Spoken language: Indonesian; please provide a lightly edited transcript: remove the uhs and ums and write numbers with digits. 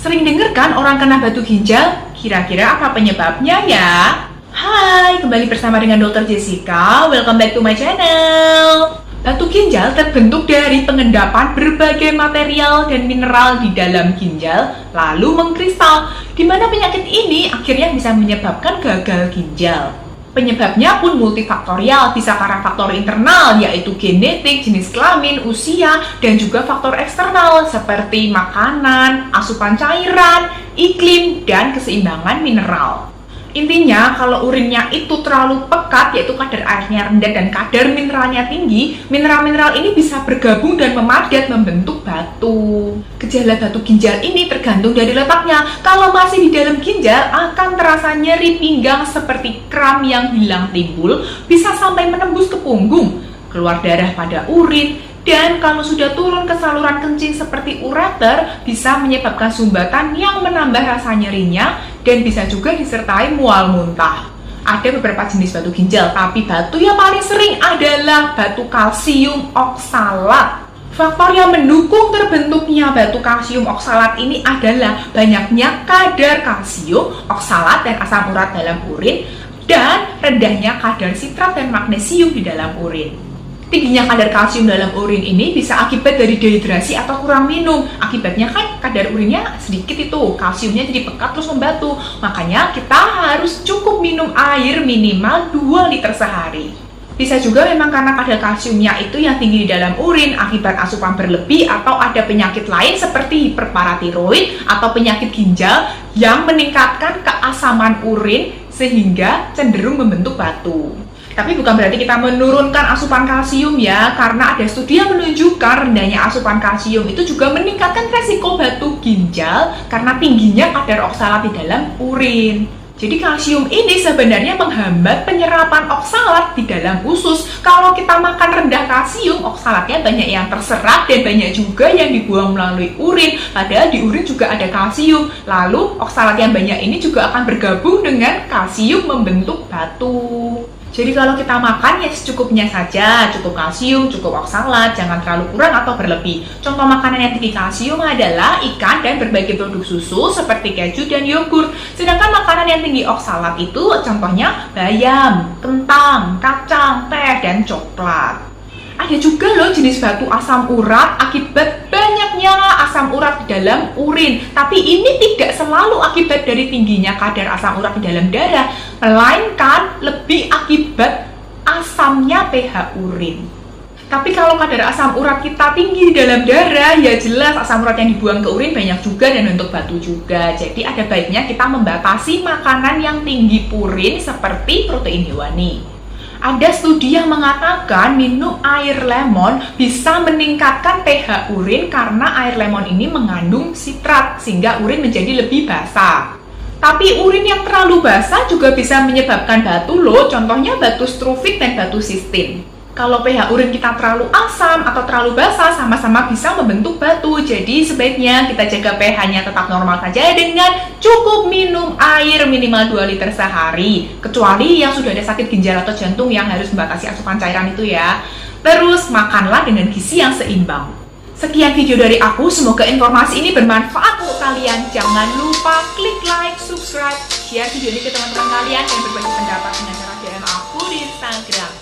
Sering denger kan orang kena batu ginjal? Kira-kira apa penyebabnya ya? Hai, kembali bersama dengan Dr. Jessica. Welcome back to my channel. Batu ginjal terbentuk dari pengendapan berbagai material dan mineral di dalam ginjal, lalu mengkristal, di mana penyakit ini akhirnya bisa menyebabkan gagal ginjal. Penyebabnya pun multifaktorial, bisa karena faktor internal, yaitu genetik, jenis kelamin, usia, dan juga faktor eksternal seperti makanan, asupan cairan, iklim, dan keseimbangan mineral. Intinya, kalau urinnya itu terlalu pekat, yaitu kadar airnya rendah dan kadar mineralnya tinggi, mineral-mineral ini bisa bergabung dan memadat membentuk batu. Gejala batu ginjal ini tergantung dari letaknya. Kalau masih di dalam ginjal, akan terasa nyeri pinggang seperti kram yang hilang timbul, bisa sampai menembus ke punggung, keluar darah pada urin, dan kalau sudah turun ke saluran kencing seperti ureter, bisa menyebabkan sumbatan yang menambah rasa nyerinya dan bisa juga disertai mual muntah. Ada beberapa jenis batu ginjal, tapi batu yang paling sering adalah batu kalsium oksalat. Faktor yang mendukung terbentuknya batu kalsium oksalat ini adalah banyaknya kadar kalsium, oksalat, dan asam urat dalam urin, dan rendahnya kadar sitrat dan magnesium di dalam urin. Tingginya kadar kalsium dalam urin ini bisa akibat dari dehidrasi atau kurang minum. Akibatnya kan kadar urinnya sedikit itu, kalsiumnya jadi pekat terus membatu. Makanya kita harus cukup minum air minimal 2 liter sehari. Bisa juga memang karena kadar kalsiumnya itu yang tinggi di dalam urin akibat asupan berlebih atau ada penyakit lain seperti hiperparatiroid atau penyakit ginjal yang meningkatkan keasaman urin sehingga cenderung membentuk batu. Tapi bukan berarti kita menurunkan asupan kalsium ya, karena ada studi yang menunjukkan rendahnya asupan kalsium itu juga meningkatkan resiko batu ginjal karena tingginya kadar oksalat di dalam urin. Jadi kalsium ini sebenarnya menghambat penyerapan oksalat di dalam usus. Kalau kita makan rendah kalsium, oksalatnya banyak yang terserap dan banyak juga yang dibuang melalui urin. Padahal di urin juga ada kalsium. Lalu oksalat yang banyak ini juga akan bergabung dengan kalsium membentuk batu. Jadi kalau kita makan ya secukupnya saja, cukup kalsium, cukup oksalat, jangan terlalu kurang atau berlebih. Contoh makanan yang tinggi kalsium adalah ikan dan berbagai produk susu seperti keju dan yogurt. Sedangkan makanan yang tinggi oksalat itu contohnya bayam, kentang, kacang, teh, dan coklat. Ada juga loh jenis batu asam urat akibat banyaknya asam urat di dalam urin. Tapi ini tidak selalu akibat dari tingginya kadar asam urat di dalam darah, melainkan lebih akibat asamnya pH urin. Tapi kalau kadar asam urat kita tinggi di dalam darah, ya jelas asam urat yang dibuang ke urin banyak juga dan untuk batu juga. Jadi ada baiknya kita membatasi makanan yang tinggi purin seperti protein hewani. Ada studi yang mengatakan minum air lemon bisa meningkatkan pH urin karena air lemon ini mengandung sitrat sehingga urin menjadi lebih basah. Tapi urin yang terlalu basah juga bisa menyebabkan batu loh, contohnya batu struvit dan batu sistin. Kalau pH urin kita terlalu asam atau terlalu basah, sama-sama bisa membentuk batu. Jadi sebaiknya kita jaga pH-nya tetap normal saja dengan cukup minum air minimal 2 liter sehari. Kecuali yang sudah ada sakit ginjal atau jantung yang harus membatasi asupan cairan itu ya. Terus makanlah dengan gizi yang seimbang. Sekian video dari aku, semoga informasi ini bermanfaat untuk kalian. Jangan lupa klik like, subscribe, share video ini ke teman-teman kalian, dan berbagi pendapat dengan cara DM aku di Instagram.